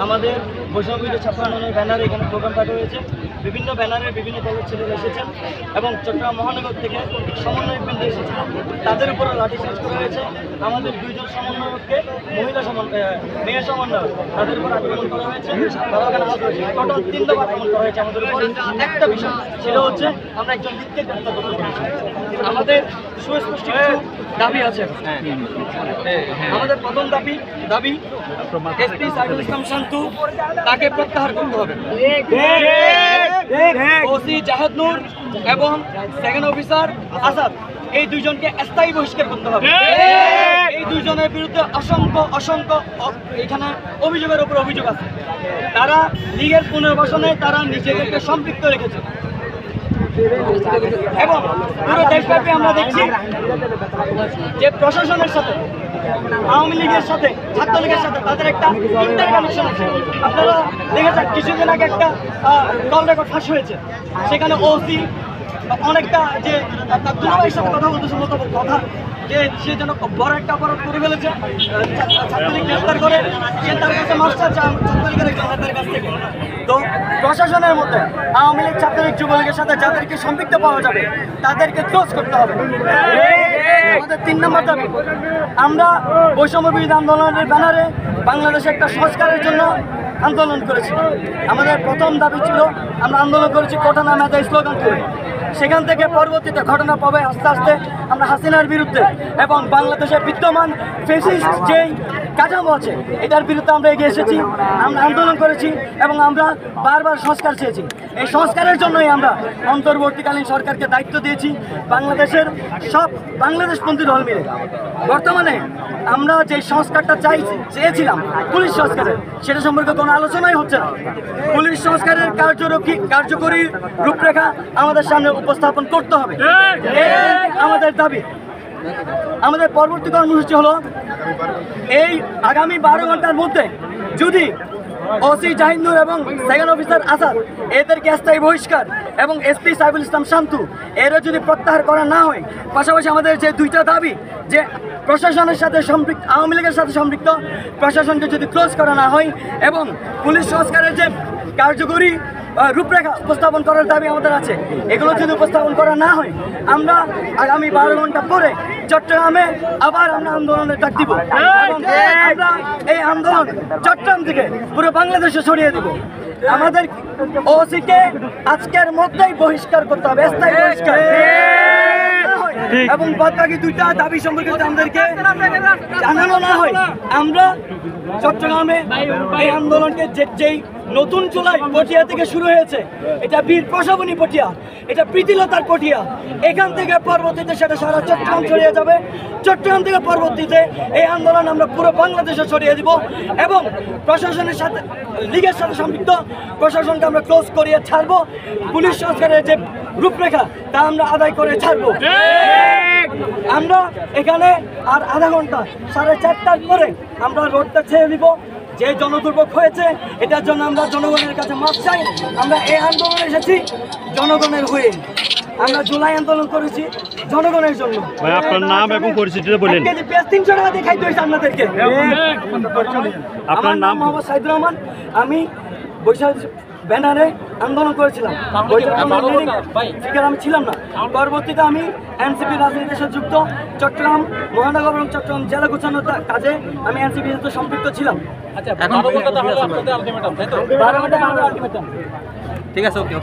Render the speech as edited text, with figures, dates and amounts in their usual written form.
আমাদের বৈষ্ণবীর ছাত্র আন্দোলনের ব্যানারে এখানে প্রোগ্রাম পাঠ হয়েছে। বিভিন্ন ব্যানারে বিভিন্ন দলের ছেলেরা এসেছেন এবং চট্টগ্রাম মহানগর থেকে সমন্বয়কবৃন্দ এসেছেন। তাদের উপরে লাঠিচার্জ করা হয়েছে। আমাদের দুইজন সমন্বয়ককে মেয়ে সমন্বয়ক তাদের উপর আক্রমণ করা হয়েছে। তারা ওখানে আহত হয়েছে। টোটাল 3 দফা আক্রমণ করা হয়েছে আমাদের উপর। একটা বিষয় সেটা হচ্ছে আমরা একজন ব্যক্তিকে গ্রেফতার করতে পেরেছি। আমাদের সুস্পষ্ট কিছু দাবি আছে। আমাদের প্রথম দাবি এসপি সাইদুল ইসলাম শান্তু তাকে প্রত্যাহার করতে হবে। ওসি জাহাদ নূর এবং সেকেন্ড অফিসার আসাদ এই দুইজনকে স্থায়ী বহিষ্কার করতে হবে। এই দুইজনের বিরুদ্ধে অসংখ্য এখানে অভিযোগের উপর অভিযোগ আছে। তারা লীগের পুনর্বাসনে তারা নিজেদেরকে সম্পৃক্ত রেখেছে এবং পুরো দেশব্যাপী আমরা দেখছি যে প্রশাসনের সাথে আওয়ামী লীগের সাথে ছাত্রলীগের সাথে তাদের একটা ইন্টারকানেকশন আছে। আপনারা দেখেছেন কিছুদিন আগে একটা কল রেকর্ড ফাঁস হয়েছে। সেখানে ওসি অনেকটা যে দুলাভাইয়ের সাথে কথা বলতেছে মতো কথা যে সে যেন বড় একটা অপরাধ করে ফেলেছে, ছাত্রলীগ গ্রেফতার করে সে তার কাছে মাস্টার চান ছাত্রলীগের একজন নেতার কাছ থেকে। তো প্রশাসনের মধ্যে আওয়ামী লীগ ছাত্রলীগ যুবলীগের সাথে যাদেরকে সম্পৃক্ত পাওয়া যাবে তাদেরকে ক্লোজ করতে হবে। আমাদের 3 নম্বর দাবি, আমরা বৈষম্য বিরোধী আন্দোলনের ব্যানারে বাংলাদেশে একটা সংস্কারের জন্য আন্দোলন করেছি। আমাদের প্রথম দাবি ছিল আমরা আন্দোলন করেছি কোটা না মেধা স্লোগান করে। সেখান থেকে পরবর্তীতে ঘটনা পাবে আস্তে আস্তে আমরা হাসিনার বিরুদ্ধে এবং বাংলাদেশের বিদ্যমান ফ্যাসিস্ট যেই কাঠামো আছে এটার বিরুদ্ধে আমরা এগিয়ে এসেছি। আমরা আন্দোলন করেছি এবং আমরা বারবার সংস্কার চেয়েছি। এই সংস্কারের জন্যই আমরা অন্তর্বর্তীকালীন সরকারকে দায়িত্ব দিয়েছি বাংলাদেশের সব বাংলাদেশপন্থী দল মিলে। বর্তমানে আমরা যে সংস্কারটা চেয়েছিলাম পুলিশ সংস্কারের, সেটা সম্পর্কে কোনো আলোচনাই হচ্ছে না। পুলিশ সংস্কারের কার্যকরী রূপরেখা আমাদের সামনে উপস্থাপন করতে হবে, আমাদের দাবি। আমাদের পরবর্তী কর্মসূচি হলো এই আগামী 12 ঘন্টার মধ্যে যদি ওসি জাহিদ নূর এবং সেকেন্ড অফিসার আসাদ এদেরকে স্থায়ী বহিষ্কার এবং এসপি সাইদুল ইসলাম শান্তু এরা যদি প্রত্যাহার করা না হয়, পাশাপাশি আমাদের যে 2টা দাবি যে প্রশাসনের সাথে সম্পৃক্ত আওয়ামী লীগের সাথে সম্পৃক্ত প্রশাসনকে যদি ক্লোজ করা না হয় এবং পুলিশ সংস্কারের যে কার্যকরী রূপরেখা উপস্থাপন করার দাবি আমাদের আছে, এগুলো যদি উপস্থাপন করা না হয় আমরা আগামী 12 ঘন্টা পরে চট্টগ্রামে আবার আমরা আন্দোলনের ডাক দিব এবং আমরা এই আন্দোলন চট্টগ্রাম থেকে পুরো বাংলাদেশে ছড়িয়ে দিব। আমাদের ওসিকে আজকের মধ্যেই বহিষ্কার করতে হবে, স্থায়ী বহিষ্কার, এবং বাকি 2টা দাবি সম্পর্কে আমাদেরকে জানানো না হয় আমরা চট্টগ্রামে এই আন্দোলনকে যেই নতুন জুলাই পটিয়া থেকে শুরু হয়েছে, এটা বীর প্রশাবনী পটিয়া, এটা প্রীতিলতার পটিয়া, এখান থেকে পরবর্তীতে সেটা সারা চট্টগ্রাম ছড়িয়ে যাবে। চট্টগ্রাম থেকে পরবর্তীতে এই আন্দোলন আমরা পুরো বাংলাদেশে ছড়িয়ে দিব এবং প্রশাসনের সাথে লীগের সাথে সম্পৃক্ত প্রশাসনকে আমরা ক্লোজ করিয়ে ছাড়বো। পুলিশ সংস্কারের যে রূপরেখা তা আমরা আদায় করে ছাড়বো। আমরা এখানে আর আধা ঘন্টা 4:30টার পরে আমরা রোডটা ছেড়ে দিব। যে জনদুর্ভোগ হয়েছে এটার জন্য আমরা জনগণের কাছে মাপ চাই। আমরা এই আন্দোলনে এসেছি জনগণের হয়ে, আমরা জুলাই আন্দোলন করেছি জনগণের জন্য। আপনার নাম এবং পরিচিতিটা বলেন। 300 টাকা দিয়ে খাইতে হয়েছে আপনাদেরকে। আপনার নাম? মোহাম্মদ সাইদুর রহমান। আমি বৈশাখ ব্যানারে আন্দোলন করেছিলাম, আমি ছিলাম না। পরবর্তীতে আমি এনসিপি রাজনীতির সাথে যুক্ত, চট্টগ্রাম মহানগর এবং চট্টগ্রাম জেলা গোছানোর কাজে আমি এনসিপির সাথে সম্পৃক্ত ছিলাম। 12 ঘন্টা ঠিক আছে, ওকে।